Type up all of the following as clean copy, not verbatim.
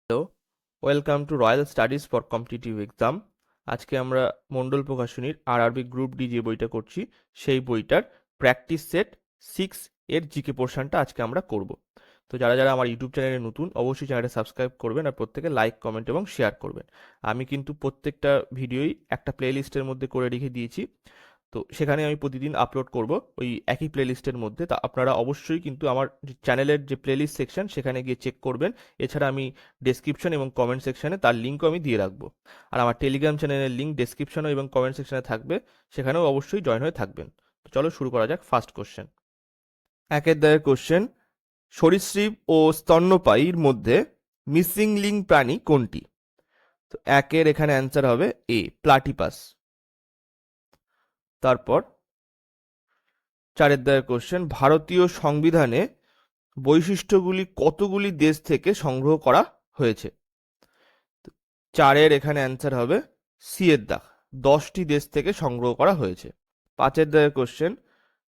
Hello, welcome to royal studies for competitive exam. আজকে আমরা মণ্ডল প্রকাশনীর RRB group D যে বইটা করছি সেই বইটার প্র্যাকটিস সেট 6 এর জিকে পোর্শনটা আজকে আমরা করব। তো যারা যারা আমার ইউটিউব চ্যানেলে নতুন অবশ্যই চ্যানেলটা সাবস্ক্রাইব করবেন আর প্রত্যেকে লাইক কমেন্ট এবং শেয়ার করবেন। আমি কিন্তু প্রত্যেকটা ভিডিওই একটা প্লেলিস্টের মধ্যে করে রেখে দিয়েছি, তো সেখানে আমি প্রতিদিন আপলোড করব ওই একই প্লেলিস্টের মধ্যে। তা আপনারা অবশ্যই কিন্তু আমার চ্যানেলের যে প্লেলিস্ট সেকশন সেখানে গিয়ে চেক করবেন। এছাড়া আমি ডেসক্রিপশন এবং কমেন্ট সেকশনে তার লিঙ্কও আমি দিয়ে রাখবো। আর আমার টেলিগ্রাম চ্যানেলের লিঙ্ক ডেসক্রিপশনে এবং কমেন্ট সেকশনে থাকবে, সেখানেও অবশ্যই জয়েন হয়ে থাকবেন। তো চলো শুরু করা যাক ফার্স্ট কোশ্চেন। একের দাগের কোশ্চেন, সরীসৃপ ও স্তন্যপায়ীর মধ্যে মিসিং লিঙ্ক প্রাণী কোনটি? তো একের এখানে অ্যান্সার হবে এ, প্লাটিপাস। তারপর চারের দাগের কোশ্চেন, ভারতীয় সংবিধানে বৈশিষ্ট্যগুলি কতগুলি দেশ থেকে সংগ্রহ করা হয়েছে? তো চারের এখানে অ্যান্সার হবে সি এর দাগ, 10টি দেশ থেকে সংগ্রহ করা হয়েছে। পাঁচের দাগের কোশ্চেন,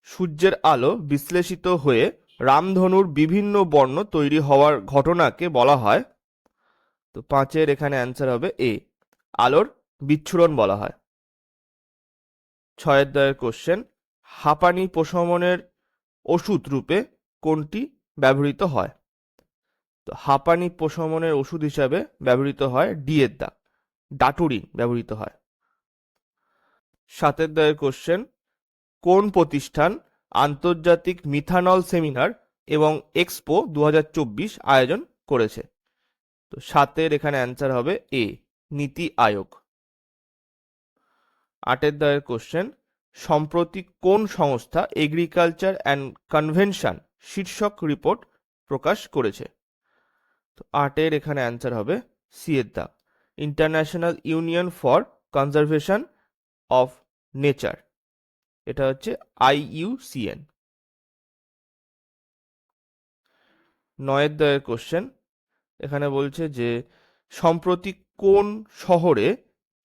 সূর্যের আলো বিশ্লেষিত হয়ে রামধনুর বিভিন্ন বর্ণ তৈরি হওয়ার ঘটনাকে বলা হয়? তো পাঁচের এখানে অ্যান্সার হবে এ, আলোর বিচ্ছুরণ বলা হয়। ছয়ের দাগের কোশ্চেন, হাঁপানি প্রশমনের ওষুধ রূপে কোনটি ব্যবহৃত হয়? তো হাঁপানি প্রশমনের ওষুধ হিসাবে ব্যবহৃত হয় ডি এর দাগ, ডাটুরিন ব্যবহৃত হয়। সাতের দাগের কোশ্চেন, কোন প্রতিষ্ঠান আন্তর্জাতিক মিথানল সেমিনার এবং এক্সপো 2024 আয়োজন করেছে? তো সাতের এখানে অ্যান্সার হবে এ, নীতি আয়োগ। আটের দাগের কোশ্চেন, সম্প্রতি কোন সংস্থা এগ্রিকালচার অ্যান্ড কনভেনশন শীর্ষক রিপোর্ট প্রকাশ করেছে? তো আটের এখানে অ্যান্সার হবে সি এর দাগ, international union for conservation of nature, এটা হচ্ছে IUCN। নয়ের দাগের কোশ্চেন, এখানে বলছে যে সম্প্রতি কোন শহরে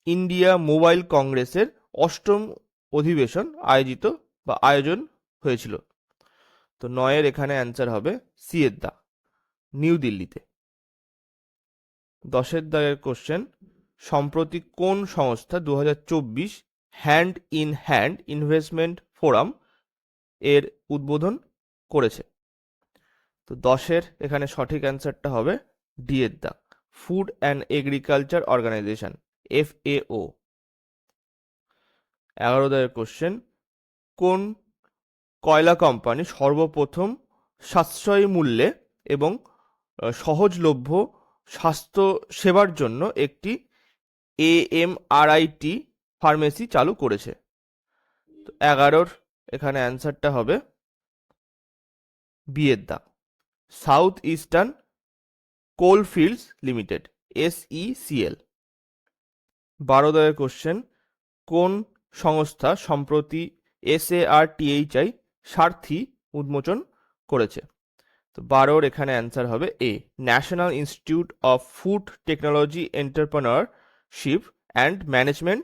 ইন্ডিয়া মোবাইল কংগ্রেসের অষ্টম অধিবেশন আয়োজন হয়েছিল? তো নয়ের এখানে অ্যান্সার হবে সি এর দাগ, নিউ দিল্লিতে। দশের দাগের কোশ্চেন, সম্প্রতি কোন সংস্থা 2024 hand in hand investment forum এর উদ্বোধন করেছে? তো দশের এখানে সঠিক অ্যান্সারটা হবে ডি এর দাগ, food and agriculture organization, FAO। 11 দাগের কোশ্চেন, কোন কয়লা কোম্পানি সর্বপ্রথম সাশ্রয়ী মূল্যে এবং সহজলভ্য স্বাস্থ্য সেবার জন্য একটি AMRIT ফার্মেসি চালু করেছে? তো 11-র এখানে অ্যান্সারটা হবে বি এর দাগ, south eastern coalfields limited, SECL। 12 দাগের কোশ্চেন, কোন সংস্থা সম্প্রতি SARTHI সারথি উন্মোচন করেছে? তো 12-র এখানে অ্যান্সার হবে A, National Institute of Food Technology Entrepreneurship and Management,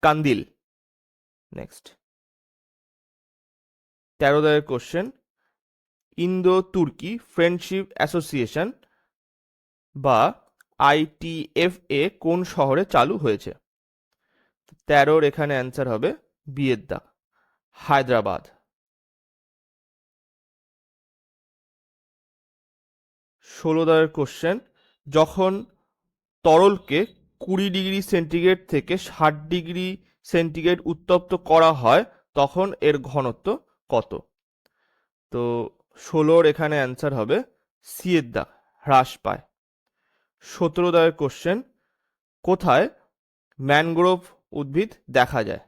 Kundli. Next 13 দাগের কোশ্চেন, ইন্দো তুর্কি ফ্রেন্ডশিপ অ্যাসোসিয়েশন বা ITFA কোন শহরে চালু হয়েছে? 13-র এখানে অ্যান্সার হবে বি এর দাগ, হায়দ্রাবাদ। 16 দাগের কোশ্চেন, যখন তরলকে 20 ডিগ্রি সেন্টিগ্রেড থেকে 60 ডিগ্রি সেন্টিগ্রেড উত্তপ্ত করা হয় তখন এর ঘনত্ব কত? তো 16-র এখানে অ্যান্সার হবে সি এর দাগ, হ্রাস পায়। 17 দাগের কোশ্চেন, কোথায় ম্যানগ্রোভ উদ্ভিদ দেখা যায়?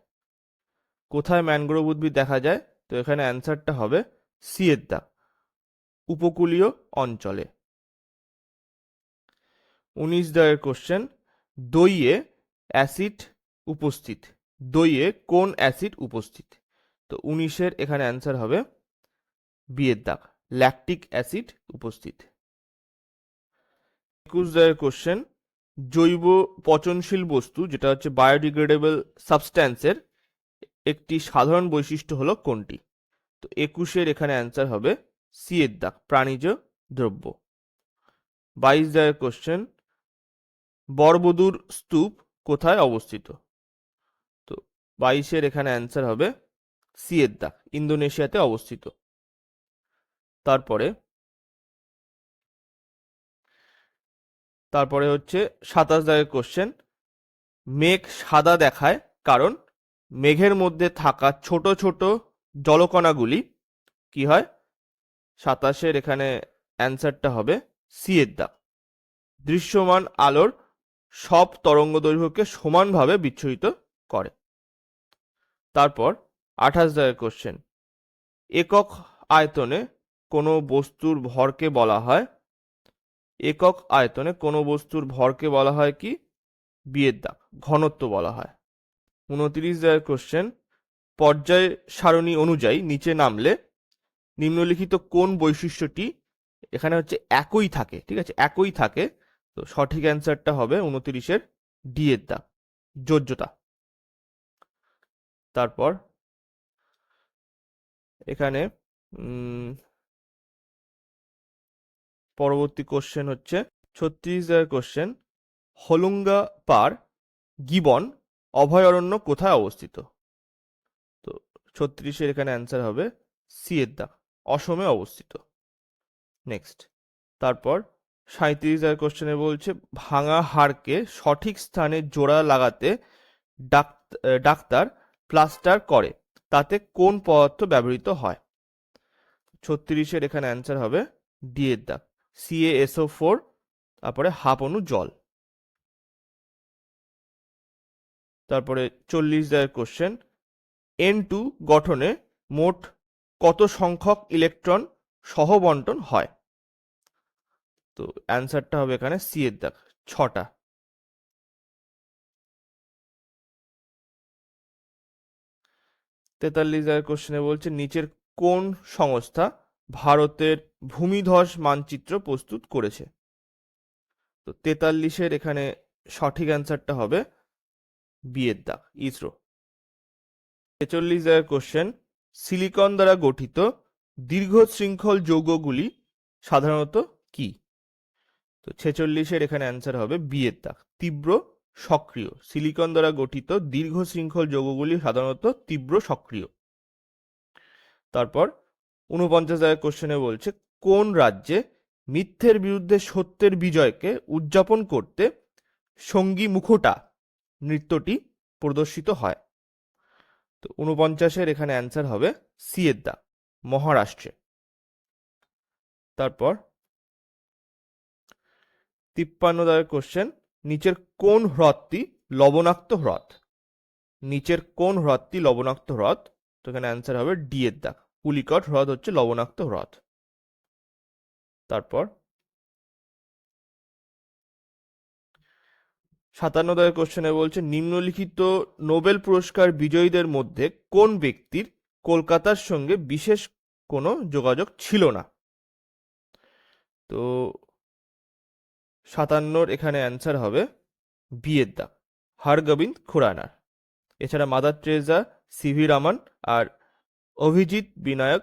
কোথায় ম্যানগ্রোভ উদ্ভিদ দেখা যায়? তো এখানে অ্যান্সারটা হবে সি এর দাগ, উপকূলীয় অঞ্চলে। 19 দাগের কোশ্চেন, দইয়ে অ্যাসিড উপস্থিত, দইয়ে কোন অ্যাসিড উপস্থিত? তো 19-এর এখানে অ্যান্সার হবে বি এর দাগ, ল্যাকটিক অ্যাসিড উপস্থিত। 21 দাগের কোশ্চেন, জৈব পচনশীল বস্তু যেটা হচ্ছে বায়োডিগ্রেডেবল সাবস্ট্যান্সের একটি সাধারণ বৈশিষ্ট্য হলো কোনটি? তো 21-এর এখানে অ্যান্সার হবে সি এর দাগ, প্রাণীজ দ্রব্য। 22 দাগের কোশ্চেন, বরবদুর স্তূপ কোথায় অবস্থিত? তো 22-এর এখানে অ্যান্সার হবে সি এর দাগ, ইন্দোনেশিয়াতে অবস্থিত। তারপরে হচ্ছে 27 দাগের কোশ্চেন, মেঘ সাদা দেখায় কারণ মেঘের মধ্যে থাকা ছোট ছোট জলকণাগুলি কি হয়? 27-এর এখানে অ্যান্সারটা হবে সি এর দাগ, দৃশ্যমান আলোর সব তরঙ্গ দৈর্ঘ্যকে সমানভাবে বিচ্ছুরিত করে। তারপর 28 দাগের কোশ্চেন, একক আয়তনে কোনো বস্তুর ভরকে বলা হয়, একক আয়তনে কোনো বস্তুর ভরকে বলা হয় কি? বি এর দাগ, ঘনত্ব বলা হয়। 29 দাগের কোশ্চেন, পর্যায় সারণী অনুযায়ী নিচে নামলে নিম্নলিখিত কোন বৈশিষ্ট্যটি এখানে হচ্ছে একই থাকে, ঠিক আছে, একই থাকে। তো সঠিক অ্যান্সারটা হবে 29-এর ডি এর দাগ, যোজ্যতা। তারপর এখানে পরবর্তী কোশ্চেন হচ্ছে 36 দাগের কোশ্চেন, হলুঙ্গা পার গিবন অভয়ারণ্য কোথায় অবস্থিত? তো 36-এর এখানে অ্যান্সার হবে সি এর দাগ, অসমে অবস্থিত। নেক্সট, তারপর 37 দাগের কোশ্চেনে বলছে, ভাঙা হাড়কে সঠিক স্থানে জোড়া লাগাতে ডাক্তার প্লাস্টার করে, তাতে কোন পদার্থ ব্যবহৃত হয়? 36-এর এখানে অ্যান্সার হবে ডি এর দাগ, CaSO4, তারপরে হাফ অণু জল। তারপরে 40 দাগের কোশ্চেন, N2 গঠনে মোট কত সংখ্যক ইলেকট্রন সহবন্টন হয়? তো অ্যান্সারটা হবে এখানে সি এর দাগ, 6টা। তেতাল্লিশ কোশ্চেনে বলছে, নিচের কোন সংস্থা ভারতের ভূমিধস মানচিত্র প্রস্তুত করেছে? তো 43-এর এখানে সঠিক অ্যান্সারটা হবে বি এর দাগ, ইসরো। 46 কোশ্চেন, সিলিকন দ্বারা গঠিত দীর্ঘ শৃঙ্খল যৌগগুলি সাধারণত কি? তো 46-এর এখানে অ্যান্সার হবে বি এর দাগ, তীব্র সক্রিয়। সিলিকন দ্বারা গঠিত দীর্ঘ শৃঙ্খল যৌগগুলি সাধারণত তীব্র সক্রিয়। তারপর 49 কোশ্চেনে বলছে, কোন রাজ্যে মিথ্যের বিরুদ্ধে সত্যের বিজয়কে উদযাপন করতে সঙ্গী মুখোটা নৃত্যটি প্রদর্শিত হয়? তো 49-এর এখানে অ্যান্সার হবে সি এর দাগ, মহারাষ্ট্রে। তারপর 53 কোশ্চেন, নিচের কোন হ্রদটি লবণাক্ত হ্রদ? নিচের কোন হ্রদটি লবণাক্ত হ্রদ? তো এখানে অ্যান্সার হবে ডি এর দাগ, পুলিকট হ্রদ হচ্ছে লবণাক্ত হ্রদ। তারপর 57 কোশ্চেনে বলছে, নিম্নলিখিত নোবেল পুরস্কার বিজয়ীদের মধ্যে কোন ব্যক্তির কলকাতার সঙ্গে বিশেষ কোনো যোগাযোগ ছিল না? তো 57-র এখানে অ্যান্সার হবে বি এর দাগ, হরগোবিন্দ খুরানা। এছাড়া মাদার টেরেসা, সিভি রামান আর অভিজিৎ বিনায়ক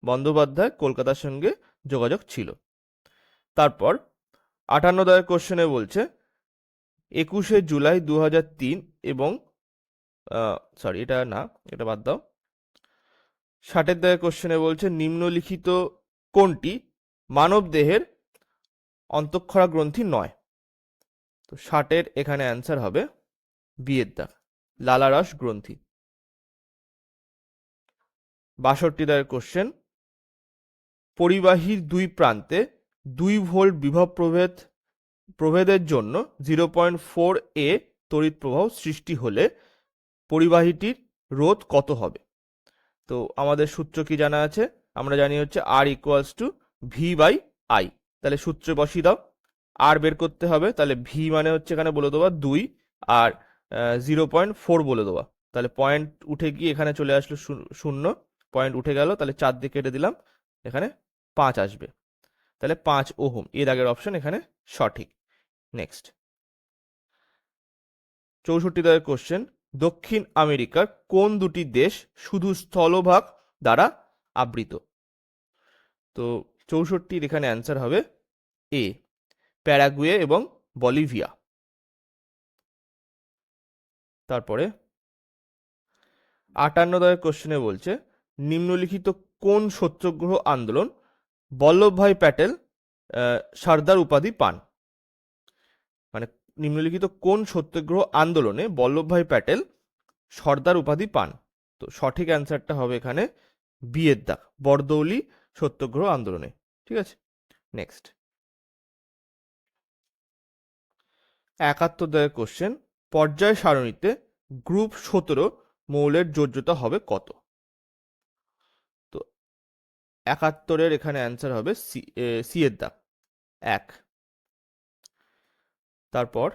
বন্দ্যোপাধ্যায় কলকাতার সঙ্গে যোগাযোগ ছিল। তারপর 58 কোশ্চেনে বলছে, 21শে জুলাই 2003 এবং সরি এটা না, এটা বাদ দাও। 60 কোশ্চেনে বলছে, নিম্নলিখিত কোনটি মানব দেহের অন্তঃক্ষরা গ্রন্থি নয়? তো 60-এর এখানে অ্যান্সার হবে বি এর দাগ, লালারস গ্রন্থি। 62 কোশ্চেন, পরিবাহীর দুই প্রান্তে 2 ভোল্ট বিভব প্রভেদের জন্য 0.4 এ তড়িৎ প্রবাহ সৃষ্টি হলে পরিবাহীটির রোধ কত হবে? তো আমাদের সূত্র কি জানা আছে? আমরা জানি হচ্ছে R equals to V by I. তাহলে সূত্রে বসিয়ে দাও, আর বের করতে হবে, তাহলে ভি মানে হচ্ছে এখানে বলে দেওয়া 2 আর 0.4 বলে দেওয়া, তাহলে পয়েন্ট উঠে গিয়ে এখানে চলে আসলো 0, পয়েন্ট উঠে গেল, তাহলে 4 দিয়ে কেটে দিলাম, এখানে 5 আসবে, তাহলে 5 ওহম, এর আগের অপশন এখানে সঠিক। নেক্সট, 64 কোশ্চেন, দক্ষিণ আমেরিকার কোন দুটি দেশ শুধু স্থলভাগ দ্বারা আবৃত? তো 64-র এখানে অ্যান্সার হবে এ, প্যারাগুয়ে এবং বলিভিয়া। তারপরে 58 কোশ্চেনে বলছে নিম্নলিখিত কোন সত্যাগ্রহ আন্দোলন বল্লভভাই প্যাটেল সর্দার উপাধি পান? মানে নিম্নলিখিত কোন সত্যাগ্রহ আন্দোলনে বল্লভভাই প্যাটেল সর্দার উপাধি পান? তো সঠিক অ্যান্সারটা হবে এখানে বি এর দাগ, বরদৌলি সত্যাগ্রহ আন্দোলনে। ঠিক আছে, নেক্সট 71 কোশ্চেন, পর্যায় সারণীতে গ্রুপ 17 মৌলের যোজ্যতা হবে কত? তো 71 এখানে অ্যান্সার হবে সি এর দাগ 1। তারপর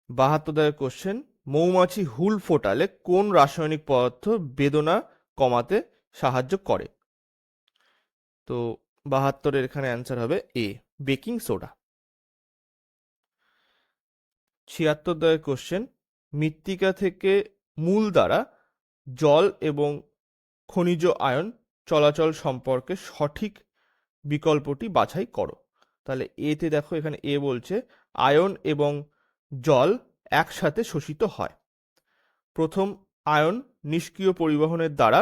72 কোশ্চেন, মৌমাছি হুল ফোটালে কোন রাসায়নিক পদার্থ বেদনা কমাতে সাহায্য করে? তো 72 এখানে অ্যান্সার হবে এ, বেকিং সোডা। 76 কোশ্চেন, মৃত্তিকা থেকে মূল দ্বারা জল এবং খনিজ আয়ন চলাচল সম্পর্কে সঠিক বিকল্পটি বাছাই করো। তাহলে এতে দেখো এখানে এ বলছে আয়ন এবং জল একসাথে শোষিত হয়। প্রথম আয়ন নিষ্ক্রিয় পরিবহনের দ্বারা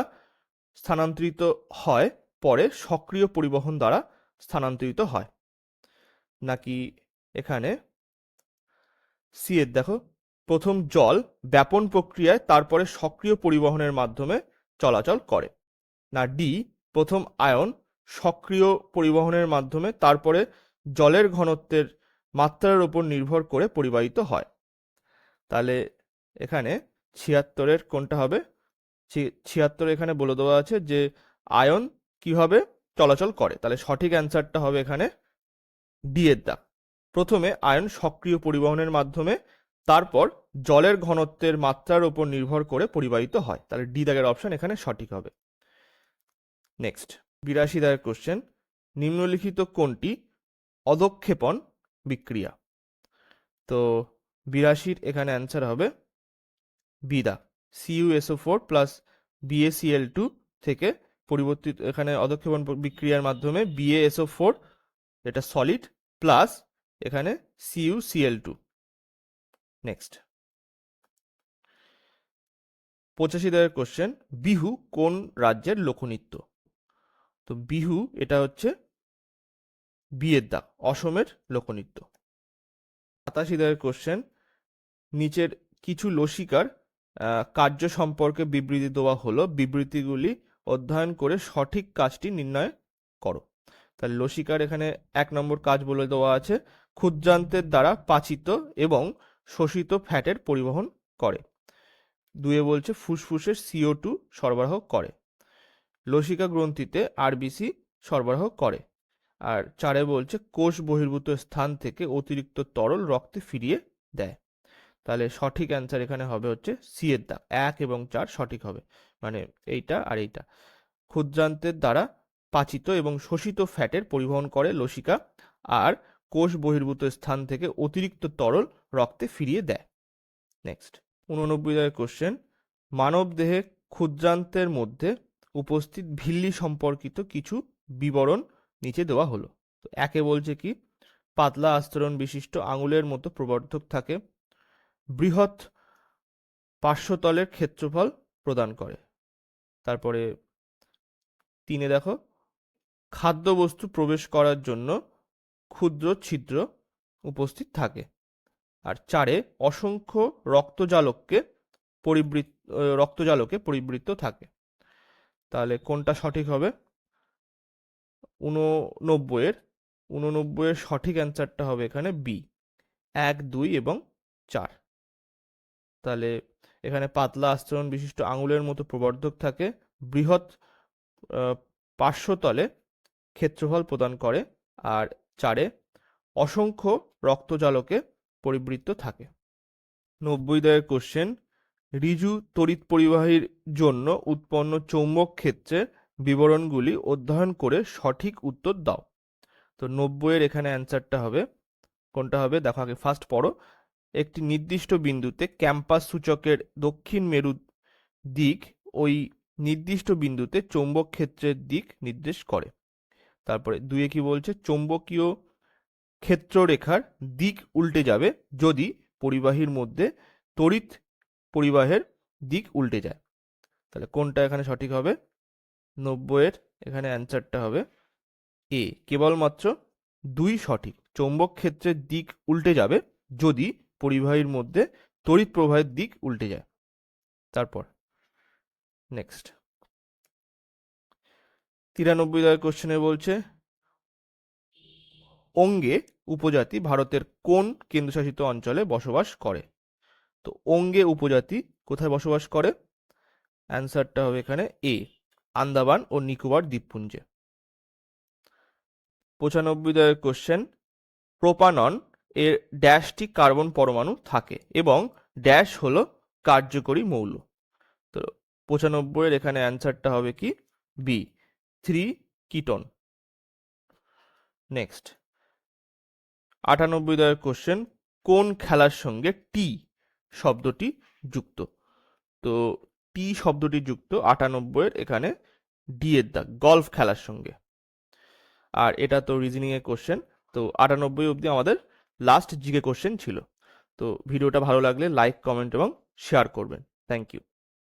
স্থানান্তরিত হয়, পরে সক্রিয় পরিবহন দ্বারা স্থানান্তরিত হয়। নাকি এখানে সি এর দেখো প্রথম জল ব্যাপন প্রক্রিয়ায় তারপরে সক্রিয় পরিবহনের মাধ্যমে চলাচল করে। না ডি প্রথম আয়ন সক্রিয় পরিবহনের মাধ্যমে তারপরে জলের ঘনত্বের মাত্রার উপর নির্ভর করে পরিবাহিত হয়। তাহলে এখানে 76 কোনটা হবে? 76 এখানে বলে দেওয়া আছে যে আয়ন কিভাবে চলাচল করে, তাহলে সঠিক অ্যান্সারটা হবে এখানে ডি এর দাগ, প্রথমে আয়ন সক্রিয় পরিবহনের মাধ্যমে তারপর জলের ঘনত্বের মাত্রার উপর নির্ভর করে পরিবাহিত হয়। তাহলে ডি দাগের অপশন এখানে সঠিক হবে। নেক্সট 82 দাগের কোশ্চেন, নিম্নলিখিত কোনটি অধক্ষেপণ বিক্রিয়া? তো 82 এখানে অ্যান্সার হবে বি দাগ, CuSO4 প্লাস BaCl2 থেকে পরিবর্তিত এখানে অধক্ষেপণ বিক্রিয়ার মাধ্যমে BaSO4 এটা সলিড প্লাস এখানে CuCl2। নেক্সট 85 দাগের কোশ্চেন, বিহু কোন রাজ্যের লোকনৃত্য? তো বিহু এটা হচ্ছে বি এর দাগ, অসমের লোকনৃত্য। 87 দাগের কোশ্চেন, নিচের কিছু লসিকার কার্য সম্পর্কে বিবৃতি দেওয়া হলো, বিবৃতিগুলি অধ্যয়ন করে সঠিক কাজটি নির্ণয় করো। তাহলে লসিকার এখানে 1 নম্বর কাজ বলে দেওয়া আছে ক্ষুদ্রান্তের দ্বারা পাচিত এবং শোষিত ফ্যাটের পরিবহন করে। 2 বলছে ফুসফুসের CO2 সরবরাহ করে। লসিকা গ্রন্থিতে আরবিসি সরবরাহ করে। আর 4 বলছে কোষ বহির্ভূত স্থান থেকে অতিরিক্ত তরল রক্তে ফিরিয়ে দেয়। তাহলে সঠিক অ্যান্সার এখানে হবে হচ্ছে সি এর দাগ, 1 এবং 4 সঠিক হবে, মানে এইটা আর এইটা। ক্ষুদ্রান্তের দ্বারা পাচিত এবং শোষিত ফ্যাটের পরিবহন করে লসিকা, আর কোষ বহির্ভূত স্থান থেকে অতিরিক্ত তরল রক্তে ফিরিয়ে দেয়। নেক্সট 89 কোশ্চেন, মানব দেহে ক্ষুদ্রান্তের মধ্যে উপস্থিত ভিল্লি সম্পর্কিত কিছু বিবরণ নিচে দেওয়া হলো। তো 1 বলছে কি পাতলা আস্তরণ বিশিষ্ট আঙুলের মতো প্রবর্ধক থাকে, বৃহৎ পার্শ্বতলের ক্ষেত্রফল প্রদান করে। তারপরে 3 দেখো খাদ্যবস্তু প্রবেশ করার জন্য ক্ষুদ্র ছিদ্র উপস্থিত থাকে। আর 4 অসংখ্য রক্তজালকে পরিবৃত্ত থাকে। তাহলে কোনটা সঠিক হবে? 89 সঠিক অ্যান্সারটা হবে এখানে বি, 1, 2 এবং 4। তাহলে এখানে পাতলা আস্তরণ বিশিষ্ট আঙুলের মতো প্রবর্ধক থাকে, বৃহৎ পার্শ্বতলে ক্ষেত্রফল প্রদান করে, আর 4 অসংখ্য রক্তজালকে পরিবৃত্ত থাকে। 90 দাগের কোশ্চেন, ঋজু তড়িৎ পরিবাহীর জন্য উৎপন্ন চৌম্বক ক্ষেত্রের বিবরণগুলি অধ্যয়ন করে সঠিক উত্তর দাও। তো 90 এখানে অ্যান্সারটা হবে কোনটা হবে দেখো, আগে ফার্স্ট পড়ো। একটি নির্দিষ্ট বিন্দুতে ক্যাম্পাস সূচকের দক্ষিণ মেরু দিক ওই নির্দিষ্ট বিন্দুতে চৌম্বক ক্ষেত্রের দিক নির্দেশ করে। তারপরে 2 কি বলছে চৌম্বকীয় ক্ষেত্ররেখার দিক উল্টে যাবে যদি পরিবাহীর মধ্যে তড়িৎ পরিবাহের দিক উল্টে যায়। তাহলে কোনটা এখানে সঠিক হবে? 90-এর এখানে অ্যান্সারটা হবে এ, কেবলমাত্র 2 সঠিক। চৌম্বক ক্ষেত্রের দিক উল্টে যাবে যদি পরিবাহীর মধ্যে তড়িৎ প্রবাহের দিক উল্টে যায়। তারপর নেক্সট 93 কোশ্চেনে বলছে ওঙ্গে উপজাতি ভারতের কোন কেন্দ্রশাসিত অঞ্চলে বসবাস করে? তো ওঙ্গে উপজাতি কোথায় বসবাস করে? অ্যান্সারটা হবে এখানে এ, আন্দামান ও নিকোবর দ্বীপপুঞ্জে। 95 কোশ্চেন, প্রোপানন এর ড্যাশটি কার্বন পরমাণু থাকে এবং ড্যাশ হলো কার্যকরী মৌল। তো 95-এর এখানে অ্যান্সারটা হবে কি? B, 3 ketone. নেক্সট 98 কোশ্চেন, কোন খেলার সঙ্গে টি শব্দটি যুক্ত? তো টি শব্দটি যুক্ত 98-এর এখানে ডি এর দাগ, গলফ খেলার সঙ্গে। আর এটা তো রিজনিং এর কোশ্চেন। তো 98 অবধি আমাদের লাস্ট জিকে কোশ্চেন ছিল। তো ভিডিওটা ভালো লাগলে লাইক, কমেন্ট এবং শেয়ার করবেন। Thank you.